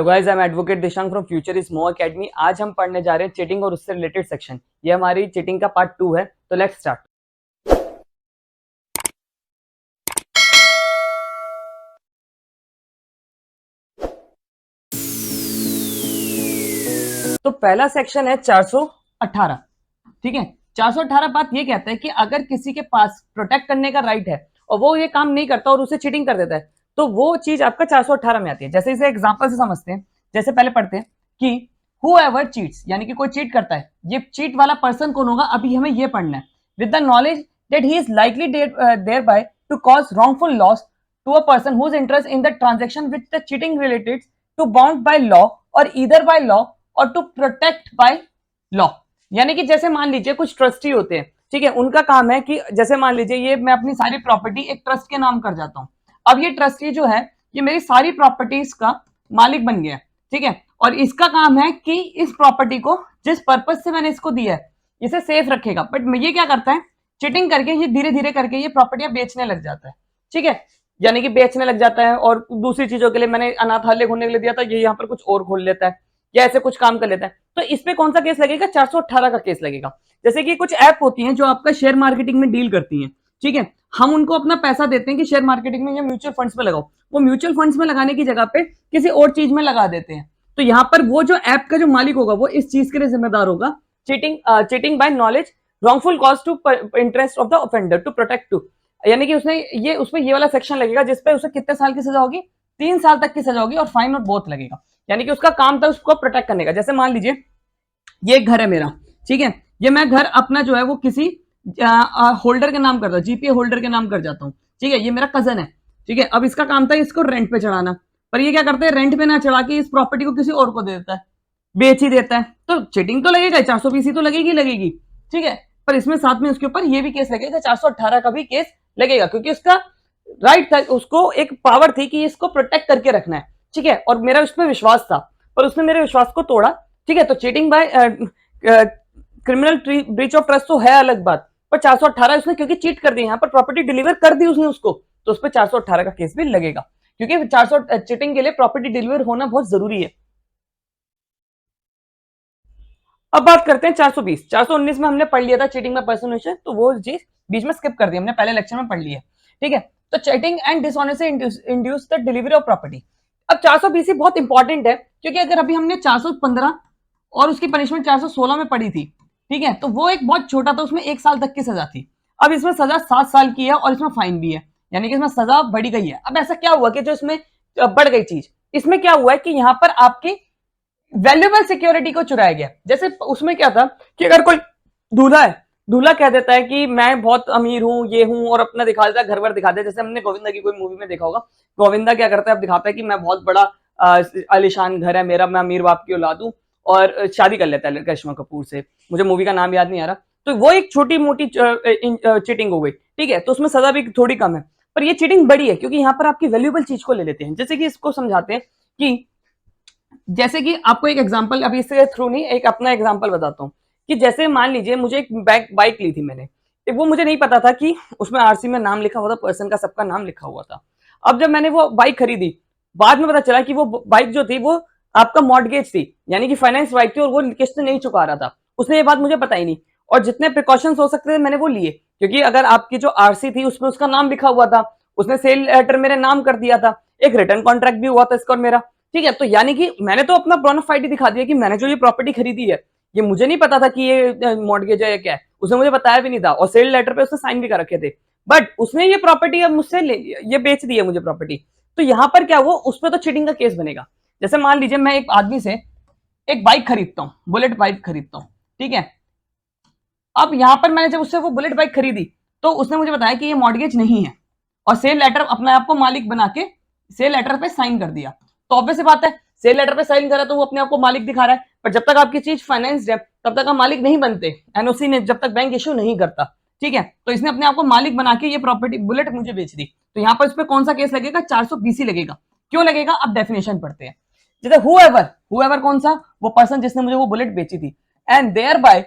Hello guys, I am advocate Dishank from future is more academy. आज हम पढ़ने जा रहे हैं चीटिंग और उससे रिलेटेड सेक्शन। ये हमारी चीटिंग का पार्ट 2 है, तो लेट्स स्टार्ट। तो पहला सेक्शन है 418। ठीक है, 418 बात ये कहता है कि अगर किसी के पास प्रोटेक्ट करने का राइट है और वो ये काम नहीं करता और उसे चीटिंग कर देता है, तो वो चीज आपका 418 में आती है। जैसे इसे एग्जांपल से समझते हैं। जैसे पहले पढ़ते हैं कि whoever cheats, यानी कि कोई चीट करता है, ये चीट वाला पर्सन कौन होगा, अभी हमें ये पढ़ना है। With the knowledge that he is likely thereby to cause wrongful loss to a person whose interest in the transaction which the cheating related to bound by law or either by law or to protect by law. यानी कि जैसे मान लीजिए कुछ trustee होते हैं, ठीक है, उनका काम है कि जैसे मान लीजिए ये मैं अपनी सारी प्रॉपर्टी एक ट्रस्ट के नाम कर जाता हूं। अब ये ट्रस्टी जो है ये मेरी सारी प्रॉपर्टीज का मालिक बन गया, ठीक है, और इसका काम है कि इस प्रॉपर्टी को जिस पर्पज से मैंने इसको दिया है इसे सेफ रखेगा। बट ये क्या करता है, चीटिंग करके ये धीरे धीरे करके ये प्रॉपर्टियां बेचने लग जाता है। ठीक है, यानी कि बेचने लग जाता है और दूसरी चीजों के लिए, मैंने अनाथालय खोलने के लिए दिया था, ये यहाँ पर कुछ और खोल लेता है या ऐसे कुछ काम कर लेता है। तो इस पे कौन सा केस लगेगा, 418 का केस लगेगा। जैसे कि कुछ ऐप होती हैं जो आपका शेयर मार्केटिंग में डील करती हैं, ठीक है, हम उनको अपना पैसा देते हैं कि शेयर मार्केटिंग में या म्यूचुअल फंड्स में लगाओ, वो म्यूचुअल फंड्स में लगाने की जगह पे किसी और चीज में लगा देते हैं। तो यहाँ पर वो जो ऐप का जो मालिक होगा वो इस चीज के लिए जिम्मेदार होगा, cheating by knowledge wrongful cause to interest of the offender to protect to. यानी कि उसने ये उसमें ये वाला सेक्शन लगेगा जिसपे उसे कितने साल की सजा होगी, 3 साल तक की सजा होगी और फाइन और बोथ लगेगा। यानी कि उसका काम था उसको प्रोटेक्ट करने का। जैसे मान लीजिए ये एक घर है मेरा, ठीक है, ये मैं घर अपना जो है वो किसी होल्डर के नाम करता हूँ, जीपीए होल्डर के नाम कर जाता हूँ, ठीक है, ये मेरा कजन है, ठीक है। अब इसका काम था इसको रेंट पे चढ़ाना, पर ये क्या करता है, रेंट पे ना चढ़ा के इस प्रॉपर्टी को किसी और को दे देता है, बेच ही देता है। तो चीटिंग तो लगेगा, 420 तो लगेगी, ठीक है, पर इसमें साथ में उसके ऊपर ये भी केस लगेगा, 418 का भी केस लगेगा, क्योंकि उसका राइट था, उसको एक पावर थी कि इसको प्रोटेक्ट करके रखना है, ठीक है, और मेरा उसमें विश्वास था, पर उसने मेरे विश्वास को तोड़ा, ठीक है। तो cheating by criminal breach of trust तो है अलग बात, पर 418 उसने क्योंकि चीट कर दी, यहाँ पर प्रॉपर्टी डिलीवर कर दी उसने उसको, तो उस पर 418 का केस भी लगेगा, क्योंकि 400 चीटिंग के लिए प्रॉपर्टी डिलीवर होना बहुत जरूरी है। अब बात करते हैं 420। 419 में हमने पढ़ लिया था चीटिंग में पर्सनल, तो वो चीज बीच में स्किप कर दी, हमने पहले लेक्चर में पढ़ लिया, ठीक है। तो cheating and dishonesty induce the delivery of property. अब 420 बहुत इंपॉर्टेंट है, क्योंकि अगर अभी हमने 415 और उसकी पनिशमेंट 416 में पड़ी थी, ठीक है, तो वो एक बहुत छोटा था, उसमें 1 साल तक की सजा थी। अब इसमें सजा 7 साल की है और इसमें फाइन भी है, यानी कि इसमें सजा बढ़ी गई है। अब ऐसा क्या हुआ कि जो इसमें बढ़ गई चीज, इसमें क्या हुआ है कि यहाँ पर आपकी वैल्यूएबल सिक्योरिटी को चुराया गया। जैसे उसमें क्या था कि अगर कोई दूल्हा है, दूल्हा कह देता है कि मैं बहुत अमीर हूं, ये हूं, और अपना दिखा देता है, घर भर दिखा देता है। जैसे हमने गोविंदा की कोई मूवी में देखा होगा, गोविंदा क्या करता है, अब दिखाता है कि मैं बहुत बड़ा आलिशान घर है मेरा, मैं अमीर बाप की औलाद हूं, और शादी कर लेता है करिश्मा कपूर से, मुझे मूवी का नाम याद नहीं आ रहा। तो वो एक छोटी मोटी चीटिंग हो गई, ठीक है, तो उसमें सजा भी थोड़ी कम है, पर ये चीटिंग बड़ी है क्योंकि यहाँ पर आपकी वैल्यूएबल चीज को ले लेते हैं। जैसे कि इसको समझाते हैं कि जैसे कि आपको एक एग्जांपल, अभी इसके थ्रू नहीं, एक अपना एग्जांपल बताता हूँ कि जैसे मान लीजिए मुझे एक बाइक ली थी मैंने, वो मुझे नहीं पता था कि उसमें आरसी में नाम लिखा हुआ था, पर्सन का सबका नाम लिखा हुआ था। अब जब मैंने वो बाइक खरीदी, बाद में पता चला कि वो बाइक जो थी वो आपका मॉर्टगेज थी, यानी कि फाइनेंस बाइक थी, और वो किस्त नहीं चुका रहा था। उसने ये बात मुझे पता ही नहीं, और जितने प्रिकॉशंस हो सकते थे मैंने वो लिए, क्योंकि अगर आपकी जो आरसी थी उसमें उसका नाम लिखा हुआ था, उसने सेल लेटर मेरे नाम कर दिया था, एक रिटर्न कॉन्ट्रैक्ट भी हुआ था इसका और मेरा, ठीक है। तो यानी कि मैंने तो अपना बोनाफाइड दिखा दिया कि मैंने जो ये प्रॉपर्टी खरीदी है, ये मुझे नहीं पता था कि ये मॉर्टगेज है या क्या है, उसने मुझे बताया भी नहीं था, और सेल लेटर पे उसने साइन भी कर रखे थे, बट उसने ये प्रॉपर्टी अब मुझसे ये बेच दी है मुझे प्रॉपर्टी। तो यहाँ पर क्या हुआ, उस पर तो चीटिंग का केस बनेगा। जैसे मान लीजिए मैं एक आदमी से एक बाइक खरीदता हूँ, बुलेट बाइक खरीदता हूँ, ठीक है। अब यहाँ पर मैंने जब उससे वो बुलेट बाइक खरीदी, तो उसने मुझे बताया कि ये मॉर्टगेज नहीं है, और सेल लेटर अपने आप को मालिक बना के सेल लेटर पे साइन कर दिया। तो ऑब्वियस सी बात है, सेल लेटर पे साइन करा तो वो अपने आप को मालिक दिखा रहा है, पर जब तक आपकी चीज फाइनेंस्ड है तब तक आप मालिक नहीं बनते, एनओसी ने जब तक बैंक इश्यू नहीं करता, ठीक है। तो इसने अपने आप को मालिक बना के ये प्रॉपर्टी बुलेट मुझे बेच दी, तो यहाँ पर इस पर कौन सा केस लगेगा, 420 लगेगा। क्यों लगेगा, अब डेफिनेशन पढ़ते हैं। जैसे हुएवर कौन सा, वो पर्सन जिसने मुझे वो बुलेट बेची थी, and thereby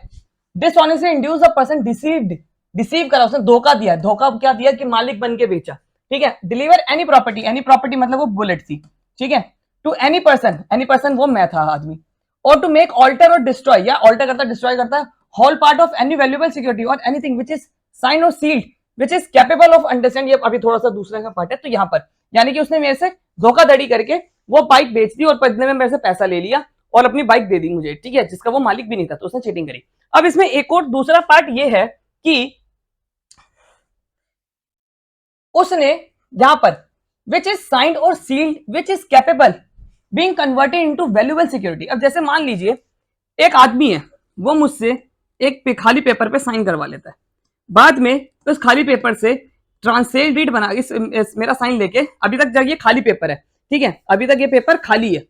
dishonestly induce a person deceive करा, उसने धोखा दिया। धोखा क्या दिया कि मालिक बन के बेचा, ठीक है। डिलीवर एनी प्रॉपर्टी मतलब वो बुलेट थी, ठीक है, टू एनी पर्सन वो मैं था आदमी, और to make alter or destroy, या ऑल्टर करता डिस्ट्रॉय करता है, whole part of any valuable security or anything which is sign और sealed which is capable of understand. ये अभी थोड़ा सा दूसरे का पार्ट है। तो यहाँ पर यानी कि उसने मेरे से धोखाधड़ी करके वो बाइक बेच दी और बदले में मेरे से पैसा ले लिया और अपनी बाइक दे दी मुझे, ठीक है, जिसका वो मालिक भी नहीं था, तो उसने चीटिंग करी। अब इसमें एक और दूसरा पार्ट ये है कि उसने यहां पर विच इज साइंड और sealed which is capable being converted into valuable security. अब जैसे मान लीजिए एक आदमी है, वो मुझसे एक खाली पेपर पे साइन करवा लेता है, बाद में उस खाली पेपर से ट्रांसलेट डीड बना इस मेरा साइन लेके, अभी तक जब ये खाली पेपर है, ठीक है, अभी तक ये पेपर खाली है,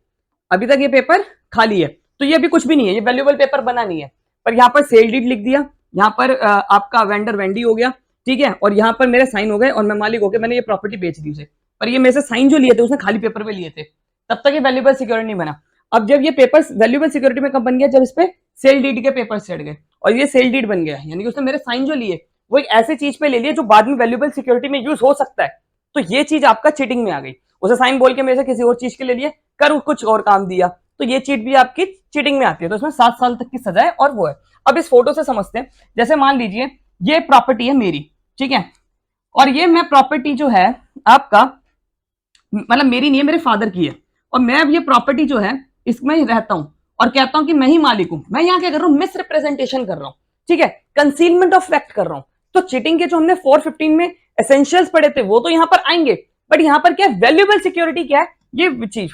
अभी तक ये पेपर खाली है, तो ये अभी कुछ भी नहीं है, ये वैल्यूएबल पेपर बना नहीं है, पर यहाँ पर सेल डीड लिख दिया, यहाँ पर आपका वेंडर वेंडी हो गया, ठीक है, और यहाँ पर मेरे साइन हो गए और मैं मालिक हो गया, मैंने ये प्रॉपर्टी बेच दी उसे, पर ये मेरे से साइन जो लिए थे उसने खाली पेपर पे लिए थे, तब तक ये वैल्यूएबल सिक्योरिटी नहीं बना। अब जब ये पेपर्स वैल्यूएबल सिक्योरिटी में कब बन गया, जब इस पे सेल डीड के पेपर्स चढ़ गए और ये सेल डीड बन गया, यानी कि उसने मेरे साइन जो लिए वो एक ऐसी चीज पे ले लिया जो बाद में वैल्यूएबल सिक्योरिटी में यूज हो सकता है, तो ये चीज आपका चीटिंग में आ गई। उसे साइन बोल के मेरे से किसी और चीज के ले लिए, कर कुछ और काम दिया, तो ये चीट भी आपकी चीटिंग में आती है, तो इसमें 7 साल तक की सजा है और वो है। अब इस फोटो से समझते हैं, जैसे मान लीजिए ये प्रॉपर्टी है मेरी, ठीक है, और ये मैं प्रॉपर्टी जो है आपका मतलब मेरी नहीं है, मेरे फादर की है, और मैं अब ये प्रॉपर्टी जो है इसमें रहता हूं और कहता हूं कि मैं ही मालिक हूं। मैं यहाँ क्या कर रहा हूं, मिस रिप्रेजेंटेशन कर रहा हूं, ठीक है, कंसीलमेंट ऑफ फैक्ट कर रहा हूं। तो चीटिंग के जो हमने 415 में एसेंशियल्स पढ़े थे वो तो यहाँ पर आएंगे, बट यहाँ पर क्या वैल्यूएबल सिक्योरिटी क्या है, ये चीज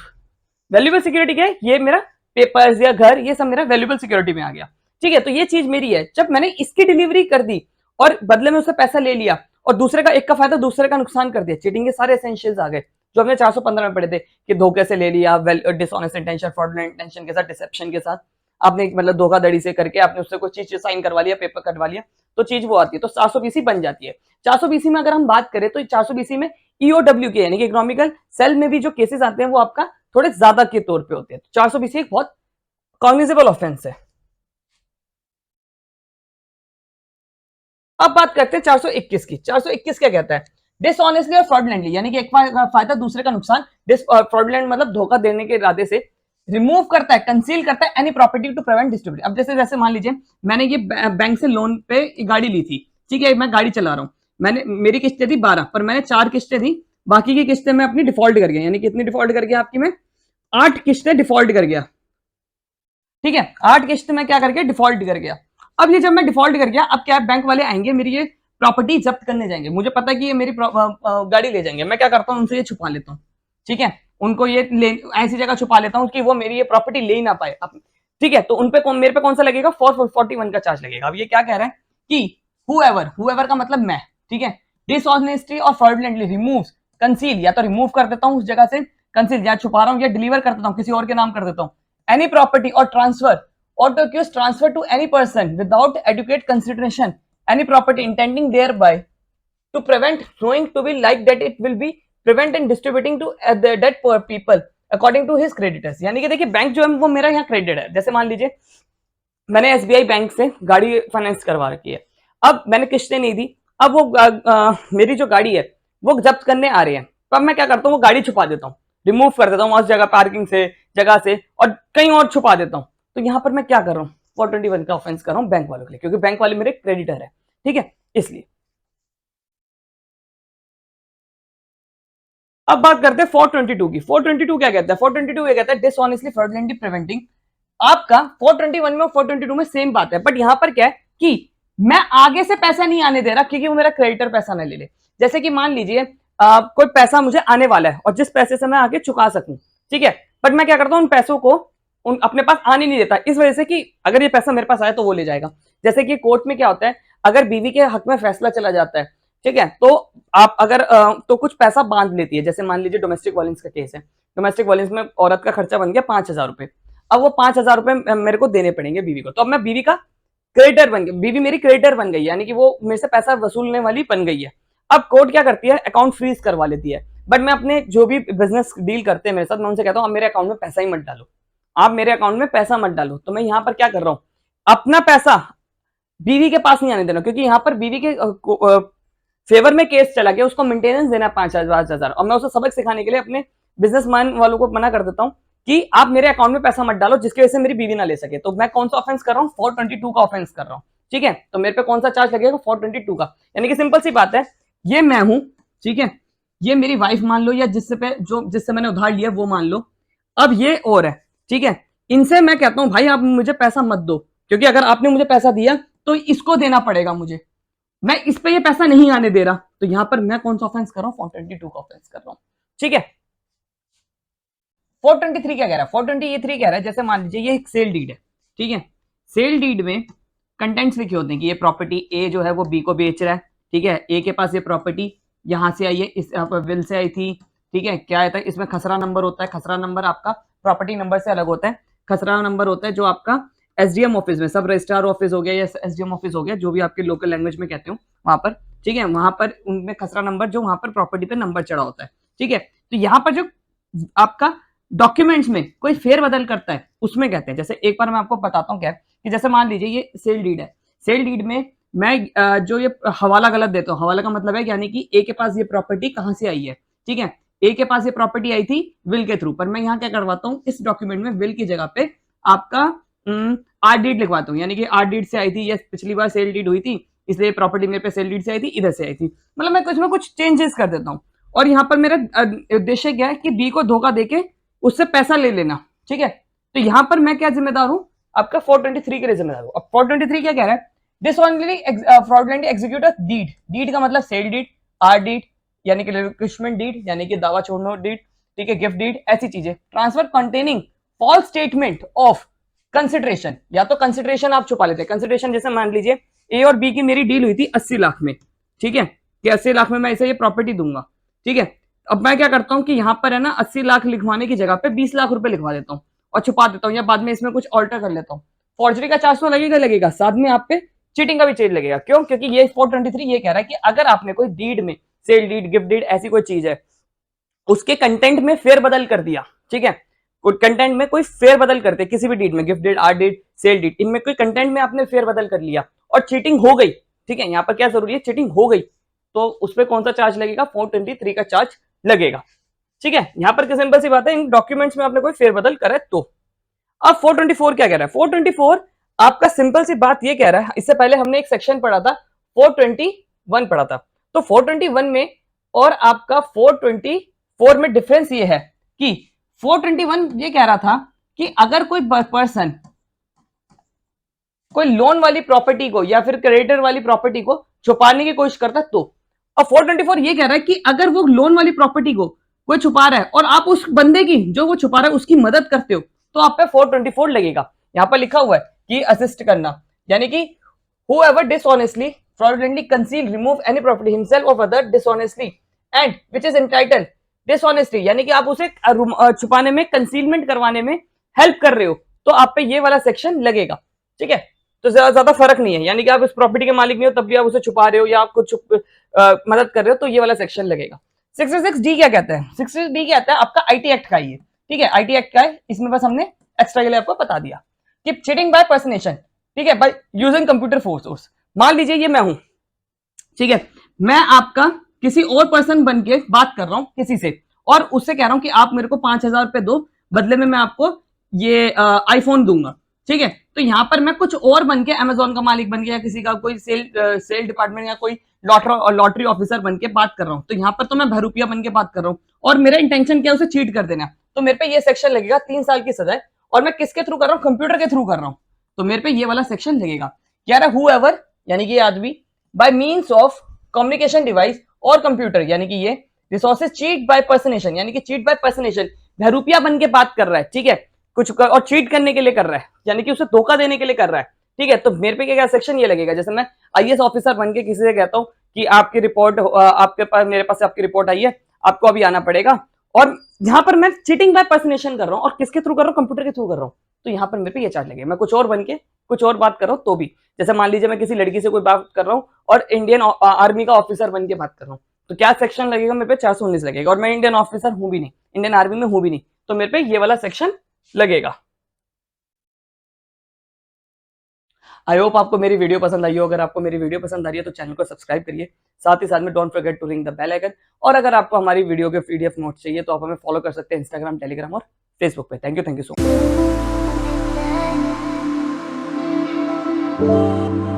वैल्यूएबल सिक्योरिटी क्या है, ये मेरा पेपर्स या घर, ये सब मेरा वैल्यूएबल सिक्योरिटी में आ गया, ठीक है। तो ये चीज मेरी है, जब मैंने इसकी डिलीवरी कर दी और बदले में उससे पैसा ले लिया और दूसरे का एक का फायदा दूसरे का नुकसान कर दिया, चीटिंग के सारे एसेंशियल्स आ गए जो हमने 415 में पढ़े थे कि धोखे से ले लिया, डिसऑनेस्ट इंटेंशन, फ्रॉडुलेंट इंटेंशन के साथ, डिसेप्शन के साथ, आपने मतलब धोखाधड़ी से करके आपने उससे कोई चीज साइन करवा लिया, पेपर कटवा लिया, तो चीज वो आती है, तो 420 बन जाती है। 420 में अगर हम बात करें तो 420 में ईओडब्ल्यू के यानी कि इकोनॉमिकल सेल में भी जो केसेस आते हैं वो आपका थोड़े ज्यादा के तौर पे होते हैं। 420 एक बहुत कॉग्निजेबल ऑफेंस है। अब बात करते हैं 421 की। 421 क्या कहता है, डिसऑनेस्टली और फ्रॉडुलेंटली, यानी कि एक फायदा दूसरे का नुकसान, फ्रॉडुलेंट मतलब धोखा देने के इरादे से, रिमूव करता है, कंसील करता है any property to prevent distribute. अब जैसे जैसे मान लीजिए मैंने ये बैंक से लोन पे गाड़ी ली थी, ठीक है, मैं गाड़ी चला रहा हूँ, मैंने मेरी किस्तें थी 12, पर मैंने 4 किस्तें दी, बाकी की किस्तें मैं अपनी डिफॉल्ट कर गया, यानी कितनी डिफॉल्ट कर गया आपकी, मैं 8 किस्तें डिफॉल्ट कर गया, ठीक है, 8 किस्त में क्या करके डिफॉल्ट कर गया। अब ये जब मैं डिफॉल्ट कर गया, अब क्या बैंक वाले आएंगे मेरी ये प्रॉपर्टी जब्त करने जाएंगे, मुझे पता है कि ये मेरी गाड़ी ले जाएंगे, मैं क्या करता हूँ उनसे ये छुपा लेता हूँ, ठीक है, उनको ये ऐसी जगह छुपा लेता हूँ कि वो मेरी ये प्रॉपर्टी ले ही ना पाए, ठीक है। तो उनपे मेरे पे कौन सा लगेगा, 441 का चार्ज लगेगा। अब ये क्या कह रहा है कि हुएवर का मतलब मैं, ठीक है, डिसऑनेस्टली और फ्रॉडुलेंटली रिमूव्स, कंसील, या तो रिमूव कर देता हूँ उस जगह से, कंसील या छुपा रहा हूँ, या डिलीवर कर देता हूँ किसी और के नाम कर देता हूँ, any property or transfer or to accuse transfer to any person without adequate consideration any property intending thereby to prevent knowing to be like that it will be prevent and distributing to the dead poor people according to his creditors। यानी कि देखिए bank जो है वो मेरा यहाँ credit है। जैसे मान लीजिए मैंने एसबीआई बैंक से गाड़ी फाइनेंस करवा रखी है, अब मैंने किस्तें नहीं दी, अब वो मेरी जो गाड़ी है वो जब्त करने आ रही है, तो अब मैं क्या करता हूँ, वो गाड़ी छुपा देता हूँ, रिमूव कर देता हूँ उस जगह, पार्किंग से, जगह से, और कहीं और छुपा देता हूँ। तो यहाँ पर मैं क्या कर रहा हूँ, 421 का ऑफेंस कर रहा हूँ बैंक वालों के लिए, क्योंकि बैंक वाले मेरे क्रेडिटर है, ठीक है, इसलिए। अब बात करते हैं 422 की। 422 क्या कहता है, 422 क्या कहता है, डिसऑनेस्टली फ्रॉडुलेंटली प्रिवेंटिंग। आपका 421 में और 422 में सेम बात है, बट यहां पर क्या है कि मैं आगे से पैसा नहीं आने दे रहा क्योंकि वो मेरा क्रेडिटर पैसा ना ले ले। जैसे कि मान लीजिए कोई पैसा मुझे आने वाला है और जिस पैसे से मैं आगे चुका सकूं, ठीक है, बट मैं क्या करता हूं, उन पैसों को अपने पास आने नहीं देता, इस वजह से कि अगर ये पैसा मेरे पास आया तो वो ले जाएगा। जैसे कि कोर्ट में क्या होता है, अगर बीवी के हक में फैसला चला जाता है, ठीक है, तो आप अगर तो कुछ पैसा बांध लेती है। जैसे मान लीजिए डोमेस्टिक वायलेंस का केस है, डोमेस्टिक वायलेंस में औरत का खर्चा बन गया 5,000 रुपए, अब वो 5,000 रुपए मेरे को देने पड़ेंगे बीवी को, तो अब मैं बीवी का क्रेडिटर बन गया, बीवी मेरी क्रेडिटर बन गई, यानी कि वो मेरे से पैसा वसूलने वाली बन गई है। अब कोर्ट क्या करती है, अकाउंट फ्रीज करवा लेती है, बट मैं अपने जो भी बिजनेस डील करते हैं मेरे साथ, मैं उनसे कहता हूँ आप मेरे अकाउंट में पैसा ही मत डालो, आप मेरे अकाउंट में पैसा मत डालो। तो मैं यहाँ पर क्या कर रहा हूँ, अपना पैसा बीवी के पास नहीं आने देना, क्योंकि यहाँ पर बीवी के फेवर में केस चला गया, उसको मेंटेनेंस देना 5,000 और मैं उसे सबक सिखाने के लिए अपने बिजनेसमैन वालों को मना कर देता हूँ कि आप मेरे अकाउंट में पैसा मत डालो जिसकी वजह से मेरी बीवी ना ले सके। तो मैं कौन सा ऑफेंस कर रहा हूँ, 422 का ऑफेंस कर रहा हूँ। ठीक है, तो मेरे पे कौन सा चार्ज लगेगा, 422 का। यानी कि सिंपल सी बात है, ये मैं हूं, ठीक है, ये मेरी वाइफ मान लो, या जिससे मैंने उधार लिया वो मान लो, अब ये और है, ठीक है, इनसे मैं कहता हूं भाई आप मुझे पैसा मत दो, क्योंकि अगर आपने मुझे पैसा दिया तो इसको देना पड़ेगा मुझे, मैं इस पे ये पैसा नहीं आने दे रहा। तो यहां पर मैं कौन सा ऑफेंस कर रहा हूं, 422 का ऑफेंस कर रहा हूं। ठीक है, 423 क्या कह रहा है, 423 कह रहा है, जैसे मान लीजिए ये एक सेल डीड है, ठीक है, सेल डीड में कंटेंट्स लिखे होते हैं कि ये प्रॉपर्टी ए जो है वो बी को बेच रहा है, ठीक है, ए के पास ये प्रॉपर्टी यहां से आई है, इस विल से आई थी, ठीक है, क्या आता है इसमें खसरा नंबर होता है, खसरा नंबर आपका प्रॉपर्टी नंबर से अलग होता है, खसरा नंबर होता है जो आपका एसडीएम ऑफिस में, सब रजिस्ट्रार ऑफिस हो गया या एसडीएम ऑफिस हो गया, जो भी आपके लोकल लैंग्वेज में कहते हो वहां पर, ठीक है, वहां पर उनमें खसरा नंबर जो वहां पर प्रॉपर्टी पे नंबर चढ़ा होता है। ठीक है, तो यहाँ पर जो आपका डॉक्यूमेंट्स में कोई फेरबदल करता है उसमें कहते हैं, जैसे एक बार मैं आपको बताता हूँ क्या कि जैसे मान लीजिए ये सेल डीड है, सेल डीड में मैं जो ये हवाला गलत देता हूँ, हवाला का मतलब है यानी कि ए के पास ये प्रॉपर्टी कहाँ से आई है, ठीक है, ए के पास ये प्रॉपर्टी आई थी विल के थ्रू, पर मैं यहाँ क्या करवाता हूँ, इस डॉक्यूमेंट में विल की जगह पे आपका आर डीड लिखवाता हूँ, यानी कि आर डीड से आई थी, या पिछली बार सेल डीड हुई थी इसलिए प्रॉपर्टी मेरे पे सेल डीड से आई थी, इधर से आई थी, मतलब मैं इसमें कुछ चेंजेस कर देता हूँ। और यहाँ पर मेरा उद्देश्य क्या है कि बी को धोखा देके उससे पैसा ले लेना। ठीक है, तो यहां पर मैं क्या जिम्मेदार हूं, आपका 423 के लिए जिम्मेदार हूं। अब 423 क्या कह रहा है, dishonestly fraudulently execute a deed, deed का मतलब सेल डीड, आर डीड यानी कि रिलिक्विशमेंट डीड यानी कि दावा छोड़ना डीड, ठीक है, गिफ्ट डीड, ऐसी चीजें, transfer containing false statement of consideration, या तो कंसिडरेशन आप छुपा लेते हैं, कंसिडरेशन जैसे मान लीजिए ए और बी की मेरी डील हुई थी 80 लाख में, ठीक है, कि 80 लाख में मैं इसे ये प्रॉपर्टी दूंगा, ठीक है, अब मैं क्या करता हूं कि यहां पर है ना 80 लाख लिखवाने की जगह पे 20 लाख रुपए लिखवा देता हूं और छुपा देता हूं, या बाद में इसमें कुछ ऑल्टर कर लेता हूं। फॉर्जरी का चार्ज तो लगेगा, साथ में आप पे चीटिंग का भी चार्ज लगेगा। क्यों? क्योंकि ये 423 ये कह रहा है कि अगर आपने कोई डीड में, सेल डीड, गिफ्ट डीड, ऐसी कोई चीज है, उसके कंटेंट में फेरबदल कर दिया, ठीक है, कंटेंट में कोई फेरबदल करते किसी भी डीड में, गिफ्ट डीड, आर डीड, सेल डीड, इनमें कोई कंटेंट में आपने फेरबदल कर लिया और चीटिंग हो गई, ठीक है, यहाँ पर क्या जरूरी है, चीटिंग हो गई, तो उस पर कौन सा चार्ज लगेगा, 423 का चार्ज लगेगा। ठीक है, यहां पर सिंपल सी बात है, इन डॉक्यूमेंट्स में आपने कोई फेरबदल करा है तो। अब 424 क्या कह रहा है, 424 आपका सिंपल सी बात ये कह रहा है, इससे पहले हमने एक सेक्शन पढ़ा था 421 पढ़ा था, तो 421 में और आपका 424 में डिफरेंस ये है कि 421 ये कह रहा था कि अगर कोई पर्सन कोई लोन वाली प्रॉपर्टी को या फिर क्रेडिटर वाली प्रॉपर्टी को छुपाने की कोशिश करता है तो। अब 424 ये कह रहा है कि अगर वो लोन वाली प्रॉपर्टी को कोई छुपा रहा है और आप उस बंदे की जो वो छुपा रहा है उसकी मदद करते हो तो आप पे 424 लगेगा। यहां पर लिखा हुआ है कि असिस्ट करना, यानी कि whoever dishonestly fraudulently conceal remove any property himself or other dishonestly and which is entitled dishonestly, यानी कि आप उसे छुपाने में, कंसीलमेंट करवाने में हेल्प कर रहे हो तो आप पे ये वाला सेक्शन लगेगा। ठीक है, तो ज्यादा फर्क नहीं है, यानी कि आप उस प्रॉपर्टी के मालिक नहीं हो तब भी आप उसे छुपा रहे हो या आप कुछ मदद कर रहे हो तो ये वाला सेक्शन लगेगा। 66D क्या कहता है, 66D कहता है आपका आईटी एक्ट का ही है, ठीक है, आईटी एक्ट का है, इसमें बस हमने एक्स्ट्रा के लिए आपको बता दिया कि चीटिंग बाय पर्सनेशन, ठीक है, बाय यूजिंग कंप्यूटर सोर्स। मान लीजिए ये मैं हूं, ठीक है, मैं आपका किसी और पर्सन बन के बात कर रहा हूं किसी से और उससे कह रहा हूं कि आप मेरे को 5,000 रुपए दो, बदले में मैं आपको ये आईफोन दूंगा, ठीक है, तो यहां पर मैं कुछ और बन के अमेजोन का मालिक बन गया, किसी का कोई सेल डिपार्टमेंट या कोई लॉटरी ऑफिसर बन के बात कर रहा हूं, तो यहां पर तो मैं बहरूपिया बन के बात कर रहा हूं और मेरा इंटेंशन क्या है उसे चीट कर देना, तो मेरे पे ये सेक्शन लगेगा 3 साल की सजा, और मैं किसके थ्रू कर रहा हूं, कंप्यूटर के थ्रू कर रहा हूं, तो मेरे पे ये वाला सेक्शन लगेगा। कह रहा है whoever यानी कि ये आदमी bye means of communication device और कंप्यूटर, यानी कि ये रिसोर्सेज चीट बाय पर्सनेशन, यानी कि चीट बाय पर्सनेशन, बहरूपिया बन के बात कर रहा है, ठीक है, कुछ और चीट करने के लिए कर रहा है, यानी कि उसे धोखा देने के लिए कर रहा है, ठीक है, तो मेरे पे क्या सेक्शन ये लगेगा, जैसे मैं आईएएस ऑफिसर बन के किसी से कहता हूं कि आपकी रिपोर्ट, आपके पास, मेरे पास आपकी रिपोर्ट आई है, आपको अभी आना पड़ेगा, और यहां पर मैं चीटिंग बाय पर्सनेशन कर रहा हूं और किसके थ्रू कर रहा हूं, कंप्यूटर के थ्रू कर रहा हूं, तो यहां पर मेरे पे ये चार्ज लगेगा। मैं कुछ और बन के कुछ और बात कर रहा हूं तो भी, जैसे मान लीजिए मैं किसी लड़की से कोई बात कर रहा हूं और इंडियन आर्मी का ऑफिसर बन के बात कर रहा हूं, तो क्या सेक्शन लगेगा मेरे पे, 419 लगेगा, और मैं इंडियन ऑफिसर हूं भी नहीं, इंडियन आर्मी में हूं भी नहीं, तो मेरे पे ये वाला सेक्शन लगेगा। आई होप आपको मेरी वीडियो पसंद आई हो। अगर आपको मेरी वीडियो पसंद आ रही है तो चैनल को सब्सक्राइब करिए, साथ ही साथ में don't forget to ring the bell icon. और अगर आपको हमारी वीडियो के पीडीएफ नोट्स चाहिए तो आप हमें फॉलो कर सकते हैं इंस्टाग्राम, टेलीग्राम और फेसबुक पे। Thank you so much.